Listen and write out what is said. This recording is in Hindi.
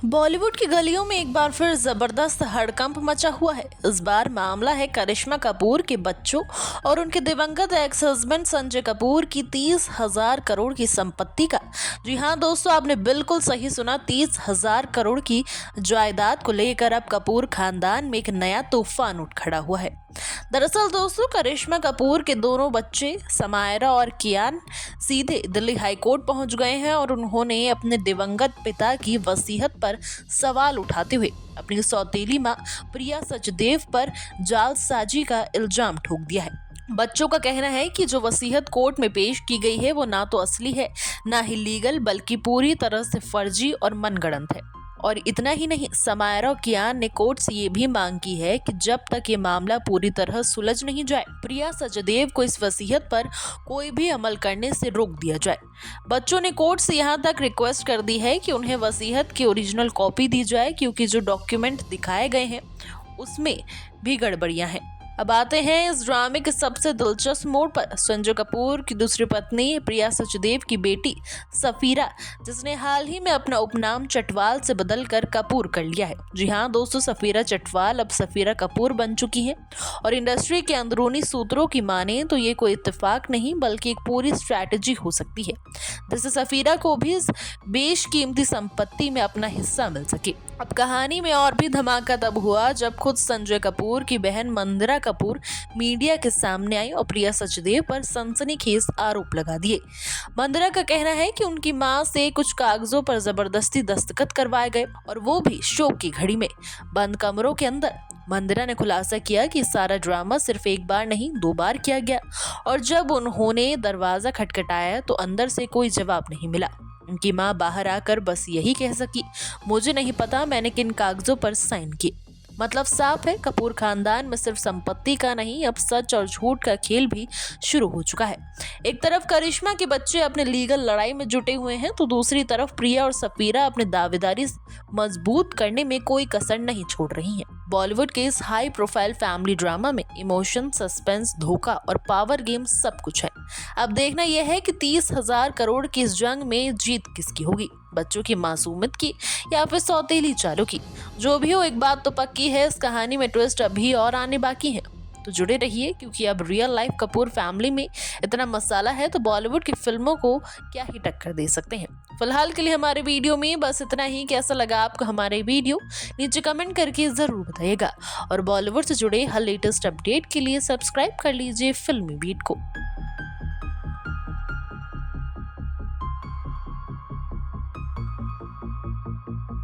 बॉलीवुड की गलियों में एक बार फिर जबरदस्त हड़कंप मचा हुआ है। इस बार मामला है करिश्मा कपूर के बच्चों और उनके दिवंगत एक्स हस्बैंड संजय कपूर की 30,000 करोड़ की संपत्ति का। जी हाँ दोस्तों, आपने बिल्कुल सही सुना, 30,000 करोड़ की जायदाद को लेकर अब कपूर खानदान में एक नया तूफान उठ खड़ा हुआ है। दरअसल दोस्तों, करिश्मा कपूर के दोनों बच्चे समायरा और कियान सीधे दिल्ली हाई कोर्ट पहुंच गए हैं और उन्होंने अपने दिवंगत पिता की वसीयत पर सवाल उठाते हुए अपनी सौतेली मां प्रिया सचदेव पर जालसाजी का इल्जाम ठोक दिया है। बच्चों का कहना है कि जो वसीयत कोर्ट में पेश की गई है वो ना तो असली है, ना ही लीगल, बल्कि पूरी तरह से फर्जी और मनगढ़ंत है। और इतना ही नहीं, समायरा और कियान ने कोर्ट से ये भी मांग की है कि जब तक ये मामला पूरी तरह सुलझ नहीं जाए, प्रिया सचदेव को इस वसीयत पर कोई भी अमल करने से रोक दिया जाए। बच्चों ने कोर्ट से यहाँ तक रिक्वेस्ट कर दी है कि उन्हें वसीयत की ओरिजिनल कॉपी दी जाए, क्योंकि जो डॉक्यूमेंट दिखाए गए हैं उसमें भी गड़बड़ियां हैं। अब आते हैं इस ड्रामे के सबसे दिलचस्प मोड़ पर। संजय कपूर की दूसरी पत्नी प्रिया सचदेव की बेटी सफीरा, जिसने हाल ही में अपना उपनाम चटवाल से बदलकर कपूर कर लिया है। जी हाँ दोस्तों, सफीरा चटवाल अब सफीरा कपूर बन चुकी हैं और इंडस्ट्री के अंदरूनी सूत्रों की माने तो ये कोई इत्तेफाक नहीं बल्कि एक पूरी स्ट्रैटेजी हो सकती है, जिससे सफीरा को भी इस बेशकीमती संपत्ति में अपना हिस्सा मिल सके। अब कहानी में और भी धमाका तब हुआ जब खुद संजय कपूर की बहन मंदिरा कपूर मीडिया के सामने आई और प्रिया सचदेव पर सनसनीखेज आरोप लगा दिए। मंदिरा का कहना है कि उनकी मां से कुछ कागजों पर जबरदस्ती दस्तखत करवाए गए और वो भी शो की घड़ी में, बंद कमरों के अंदर। मंदिरा ने खुलासा किया कि सारा ड्रामा सिर्फ एक बार नहीं 2 बार किया गया और जब उन्होंने दरवाजा खटखटाया तो अंदर से कोई जवाब नहीं मिला। उनकी मां बाहर आकर बस यही कह सकी, मुझे नहीं पता मैंने किन कागजों पर साइन किए। मतलब साफ है, कपूर खानदान में सिर्फ संपत्ति का नहीं, अब सच और झूठ का खेल भी शुरू हो चुका है। एक तरफ करिश्मा के बच्चे अपने लीगल लड़ाई में जुटे हुए हैं तो दूसरी तरफ प्रिया और सफीरा अपनी दावेदारी मजबूत करने में कोई कसर नहीं छोड़ रही हैं। बॉलीवुड के इस हाई प्रोफाइल फैमिली ड्रामा में इमोशन, सस्पेंस, धोखा और पावर गेम सब कुछ है। अब देखना यह है कि 30,000 करोड़ की इस जंग में जीत किसकी होगी, बच्चों की मासूमियत की या फिर सौतेली चालों की। जो भी हो, एक बात तो पक्की है, इस कहानी में ट्विस्ट अभी और आने बाकी हैं। तो जुड़े रहिए, क्योंकि अब रियल लाइफ कपूर फैमिली में इतना मसाला है तो बॉलीवुड की फिल्मों को क्या ही टक्कर दे सकते हैं। फिलहाल के लिए हमारे वीडियो में बस इतना ही। कैसा लगा आपको हमारे वीडियो, नीचे कमेंट करके जरूर बताइएगा और बॉलीवुड से जुड़े हर लेटेस्ट अपडेट के लिए सब्सक्राइब कर लीजिए फिल्मी बीट को।